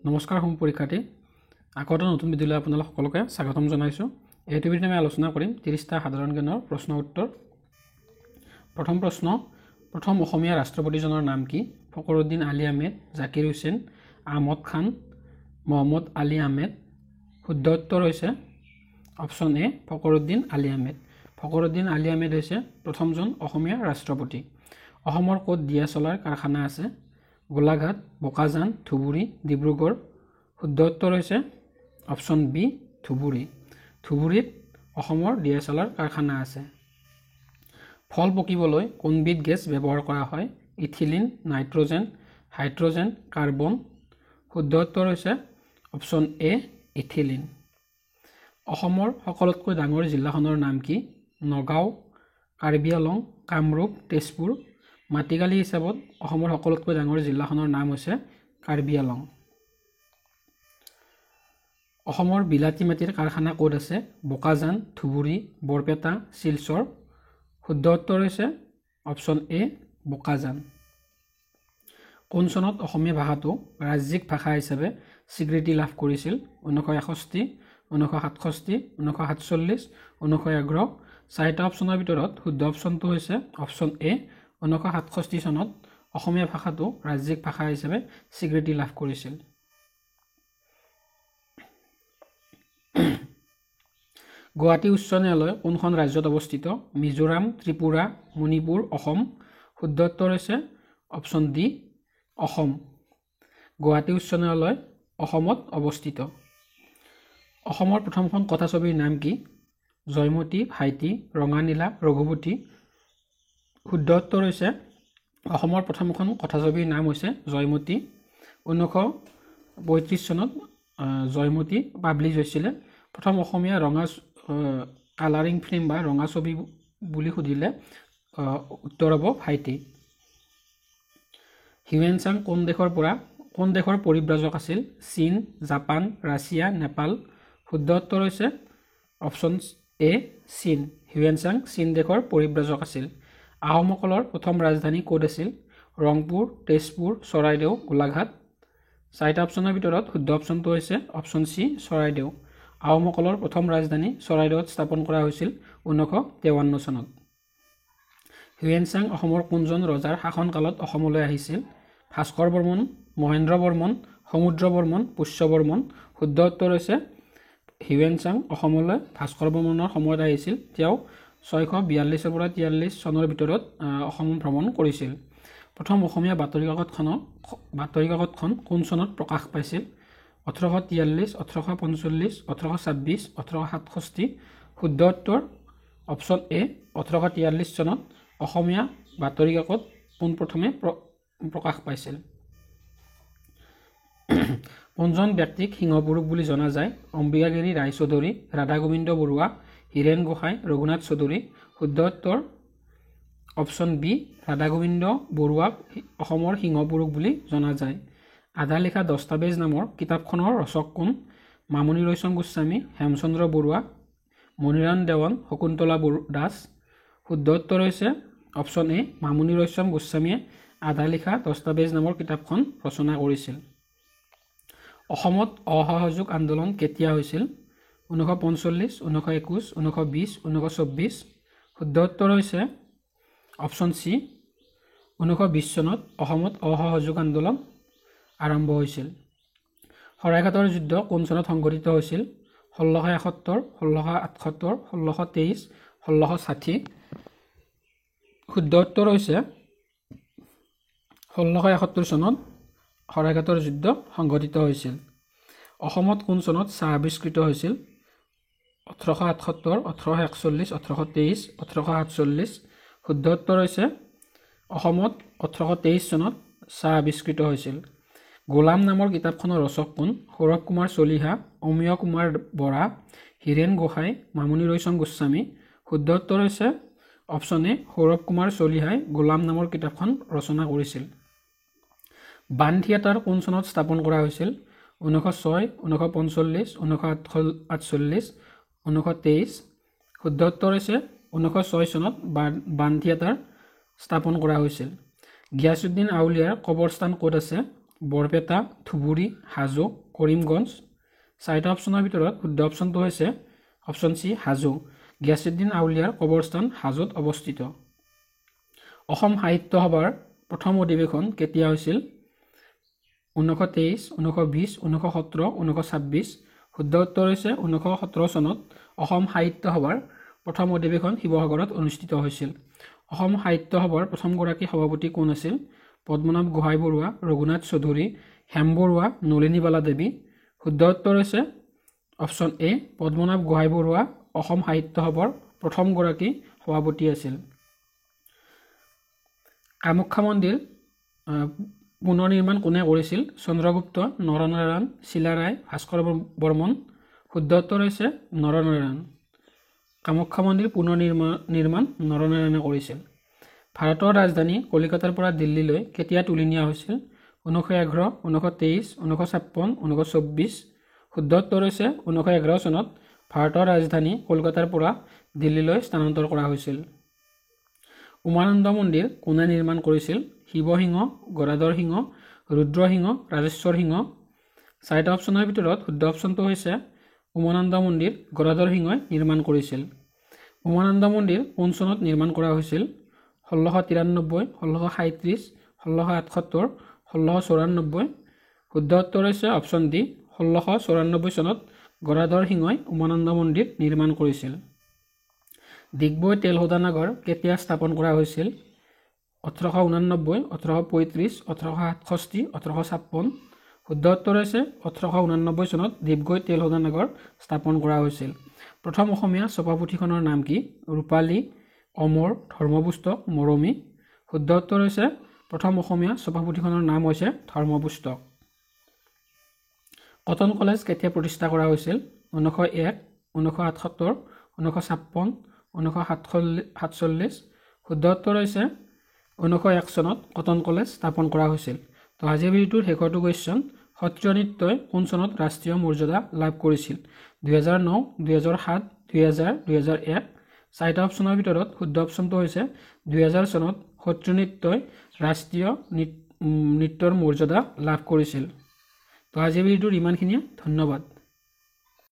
নমস্কাৰ হোম পৰীক্ষাৰ্থী আগতে নতুন বিদ্যালয় আপোনালোক সকলোকে স্বাগতম জনাইছোঁ। এইটো ভিডিঅ'ত আমি আলোচনা কৰিম 30টা সাধাৰণ জ্ঞানৰ প্ৰশ্ন উত্তৰ। প্ৰথম প্ৰশ্ন, প্ৰথম অসমীয়া ৰাষ্ট্ৰপতিজনৰ নাম কি? ফখৰুদ্দিন আলী আহমেদ, জাকিৰ হুছেইন, আহমদ খান, মহম্মদ আলী আহমেদ। শুদ্ধ উত্তৰ হৈছে অপশ্যন এ ফখৰুদ্দিন আলী আহমেদ। ফখৰুদ্দিন আলী আহমেদ হৈছে প্ৰথমজন অসমীয়া ৰাষ্ট্ৰপতি। অসমৰ ক'ত DSLR কাৰখানা আছে? গোলাঘাট, বোকাজান, ধুবুৰী, ডিব্ৰুগড়। শুদ্ধ উত্তৰ হৈছে অপশ্যন বি ধুবুৰী। ধুবুৰীত অসমৰ DSLR কাৰখানা আছে। ফল পকিবলৈ কোনবিধ গেছ ব্যৱহাৰ কৰা হয়? Ethylene, nitrogen, hydrogen, carbon. শুদ্ধ উত্তৰ হৈছে অপশ্যন এ ইথিলিন। অসমৰ সকলোতকৈ ডাঙৰ জিলাখনৰ নাম কি? নগাঁও, কাৰ্বি আংলং, কামৰূপ, তেজপুৰ। মাটিকালি হিচাপত অসমৰ সকলোতকৈ ডাঙৰ জিলাখনৰ নাম হৈছে কাৰ্বি আংলং। অসমৰ বিলাতী মাটিৰ কাৰখানা ক'ত আছে? বোকাজান, ধুবুৰী, বৰপেটা, শিলচৰ। শুদ্ধ উত্তৰ হৈছে অপশ্যন এ বোকাজান। কোন চনত অসমীয়া ভাষাটো ৰাজ্যিক ভাষা হিচাপে স্বীকৃতি লাভ কৰিছিল? 1961, 1967, 1947, 1911। চাৰিটা অপশ্যনৰ ভিতৰত শুদ্ধ অপশ্যনটো হৈছে অপশ্যন এ 1967 চনত অসমীয়া ভাষাটো ৰাজ্যিক ভাষা হিচাপে স্বীকৃতি লাভ কৰিছিল। গুৱাহাটী উচ্চ ন্যায়ালয় কোনখন ৰাজ্যত অৱস্থিত? মিজোৰাম, ত্ৰিপুৰা, মণিপুৰ, অসম। শুদ্ধ উত্তৰ হৈছে অপশ্যন ডি অসম। গুৱাহাটী উচ্চ ন্যায়ালয় অসমত অৱস্থিত। অসমৰ প্ৰথমখন কথাছবিৰ নাম কি? জয়মতী, ভাইটি, ৰঙানীলা, ৰঘুপতি। শুদ্ধ উত্তৰ হৈছে অসমৰ প্ৰথমখন কথাছবিৰ নাম হৈছে জয়মতী। 1935 চনত জয়মতী পাব্লিছ হৈছিলে। প্ৰথম অসমীয়া ৰঙা কালাৰিং ফিল্ম বা ৰঙা ছবি বুলি সুধিলে উত্তৰ হ'ব ভাইটি। হিউৱেন চাং কোন দেশৰ পৰিব্ৰাজক আছিল? চীন, জাপান, ৰাছিয়া, নেপাল। শুদ্ধ উত্তৰ হৈছে অপশ্যন এ চীন। হিউৱেন চাং চীন দেশৰ পৰিব্ৰাজক আছিল। আহোমসকলৰ প্ৰথম ৰাজধানী ক'ত আছিল? ৰংপুৰ, তেজপুৰ, চৰাইদেউ, গোলাঘাট। চাৰিটা অপশ্যনৰ ভিতৰত শুদ্ধ অপশ্যনটো হৈছে অপশ্যন চি চৰাইদেউ। আহোমসকলৰ প্ৰথম ৰাজধানী চৰাইদেউত স্থাপন কৰা হৈছিল 1953 চনত। হিউৱেন চাং অসমৰ কোনজন ৰজাৰ শাসনকালত অসমলৈ আহিছিল? ভাস্কৰ বৰ্মন, মহেন্দ্ৰ বৰ্মন, সমুদ্ৰ বৰ্মন, পুষ্য বৰ্মন। শুদ্ধ উত্তৰ হৈছে হিউৱেন চাং অসমলৈ ভাস্কৰ বৰ্মনৰ সময়ত আহিছিল। তেওঁ 642 পৰা 43 চনৰ ভিতৰত অসম ভ্ৰমণ কৰিছিল। প্ৰথম অসমীয়া বাতৰি কাকতখন কোন চনত প্ৰকাশ পাইছিল? 1843, 1845, 1826, 1867। শুদ্ধ উত্তৰ অপশ্যন এ 1843 চনত অসমীয়া বাতৰি কাকত পোনপ্ৰথমে প্ৰকাশ পাইছিল। কোনজন ব্যক্তিক সিংহপুৰুষ বুলি জনা যায়? অম্বিকাগিৰি ৰায়চৌধুৰী, ৰাধা গোবিন্দ বৰুৱা, হীৰেণ গোহাঁই, ৰঘুনাথ চৌধুৰী। শুদ্ধ উত্তৰ অপশ্যন বি ৰাধা গোবিন্দ বৰুৱাক অসমৰ সিংহপুৰুষ বুলি জনা যায়। আধা লিখা দস্তাবেজ নামৰ কিতাপখনৰ ৰচক কোন? মামণি ৰয়ছম গোস্বামী, হেমচন্দ্ৰ বৰুৱা, মণিৰাম দেৱান, শকুন্তলা দাস। শুদ্ধ উত্তৰ হৈছে অপশ্যন এ মামণি ৰয়ছম গোস্বামীয়ে আধা লিখা দস্তাবেজ নামৰ কিতাপখন ৰচনা কৰিছিল। অসমত অসহযোগ আন্দোলন কেতিয়া হৈছিল? 1945, 1921, 1920, 1924। শুদ্ধ উত্তৰ হৈছে অপশ্যন চি 1920 চনত অসমত অসহযোগ আন্দোলন আৰম্ভ হৈছিল। শৰাইঘাটৰ যুদ্ধ কোন চনত সংঘটিত হৈছিল? 1671, 1678, 1623, 1660। শুদ্ধ উত্তৰ হৈছে 1671 চনত শৰাইঘাটৰ যুদ্ধ সংঘটিত হৈছিল। অসমত কোন চনত চাহ আৱিষ্কৃত হৈছিল? 1878, 1841, 1823, 1847। শুদ্ধ উত্তৰ হৈছে অসমত 1823 চনত চাহ আৱিষ্কৃত হৈছিল। গোলাম নামৰ কিতাপখনৰ ৰচক কোন? সৌৰভ কুমাৰ চলিহা, অমিয় কুমাৰ বৰা, হীৰেণ গোহাঁই, মামণি ৰয়ছম গোস্বামী। শুদ্ধ উত্তৰ হৈছে অপশ্যন এ সৌৰভ কুমাৰ চলিহাই গোলাম নামৰ কিতাপখন ৰচনা কৰিছিল। বাণ থিয়েটাৰ কোন চনত স্থাপন কৰা হৈছিল? 1906, 1945, 1948, 1923। শুদ্ধ উত্তৰ হৈছে 1906 চনত বাণ থিয়েটাৰ স্থাপন কৰা হৈছিল। গিয়াছুদ্দিন আউলিয়াৰ কবৰস্থান ক'ত আছে? বৰপেটা, ধুবুৰী, হাজো, কৰিমগঞ্জ। চাৰিটা অপশ্যনৰ ভিতৰত শুদ্ধ অপশ্যনটো হৈছে অপশ্যন চি হাজো। গিয়াছুদ্দিন আউলিয়াৰ কবৰস্থান হাজোত অৱস্থিত। অসম সাহিত্য সভাৰ প্ৰথম অধিৱেশন কেতিয়া হৈছিল? 1923, 1920, 1917, 1926। শুদ্ধ উত্তৰ হৈছে 1917 চনত অসম সাহিত্য সভাৰ প্ৰথম অধিৱেশন শিৱসাগৰত অনুষ্ঠিত হৈছিল। অসম সাহিত্য সভাৰ প্ৰথমগৰাকী সভাপতি কোন আছিল? পদ্মনাভ গোহাঁই বৰুৱা, ৰঘুনাথ চৌধুৰী, হেম বৰুৱা, নলিনীবালা দেৱী। শুদ্ধ উত্তৰ হৈছে অপশ্যন এ পদ্মনাভ গোহাঁই বৰুৱা অসম সাহিত্য সভাৰ প্ৰথমগৰাকী সভাপতি আছিল। কামাখ্যা মন্দিৰ পুনৰ নিৰ্মাণ কোনে কৰিছিল? চন্দ্ৰগুপ্ত, নৰনাৰায়ণ, চিলাৰায়, ভাস্কৰ বৰ্মন। শুদ্ধ উত্তৰ হৈছে নৰনাৰায়ণ। কামাখ্যা মন্দিৰ পুনৰ নিৰ্মাণ নৰনাৰায়ণে কৰিছিল। ভাৰতৰ ৰাজধানী কলিকতাৰ পৰা দিল্লীলৈ কেতিয়া তুলি নিয়া হৈছিল? 1911, 1923, 1956, 1924। শুদ্ধ উত্তৰ হৈছে 1911 চনত ভাৰতৰ ৰাজধানী কলকাতাৰ পৰা দিল্লীলৈ স্থানান্তৰ কৰা হৈছিল। উমানন্দ মন্দিৰ কোনে নিৰ্মাণ কৰিছিল? শিৱসিংহ, গদাধৰ সিংহ, ৰুদ্ৰসিংহ, ৰাজেশ্বৰ সিংহ। চাৰিটা অপশ্যনৰ ভিতৰত শুদ্ধ অপশ্যনটো হৈছে উমানন্দ মন্দিৰ গদাধৰ সিংহই নিৰ্মাণ কৰিছিল। উমানন্দ মন্দিৰ কোন চনত নিৰ্মাণ কৰা হৈছিল? 1693, 1637, 1678, 1694। শুদ্ধ উত্তৰ হৈছে অপশ্যন ডি 1694 চনত গদাধৰ সিংহই উমানন্দ মন্দিৰ নিৰ্মাণ কৰিছিল। ডিগবৈ তেল শোধনাগাৰ কেতিয়া স্থাপন কৰা হৈছিল? 1889, 1835, 1867, 1856। শুদ্ধ উত্তৰ হৈছে 1889 চনত ডিগবৈ তেল শোধনাগাৰ স্থাপন কৰা হৈছিল। প্ৰথম অসমীয়া ছপাপুথিখনৰ নাম কি? ৰূপালী, অমৰ, ধৰ্মপুস্তক, মৰমী। শুদ্ধ উত্তৰ হৈছে প্ৰথম অসমীয়া ছপাপুথিখনৰ নাম হৈছে ধৰ্মপুস্তক। কটন কলেজ কেতিয়া প্ৰতিষ্ঠা কৰা হৈছিল? 1901, 1978, 1956, 1947। শুদ্ধ উত্তৰ হৈছে 1901 চনত কটন কলেজ স্থাপন কৰা হৈছিল। তো আজিৰ ভিডিঅ'টোৰ শেষৰটো কুৱেশ্যন, সত্ৰীয় নৃত্যই কোন চনত ৰাষ্ট্ৰীয় মৰ্যাদা লাভ কৰিছিল? 2009, 2007, 2000, 2001। চাৰিটা অপশ্যনৰ ভিতৰত শুদ্ধ অপশ্যনটো হৈছে 2000 চনত সত্ৰীয় নৃত্যই ৰাষ্ট্ৰীয় নৃত্যৰ মৰ্যাদা লাভ কৰিছিল। তো আজিৰ ভিডিঅ'টোৰ ইমানখিনিয়ে, ধন্যবাদ।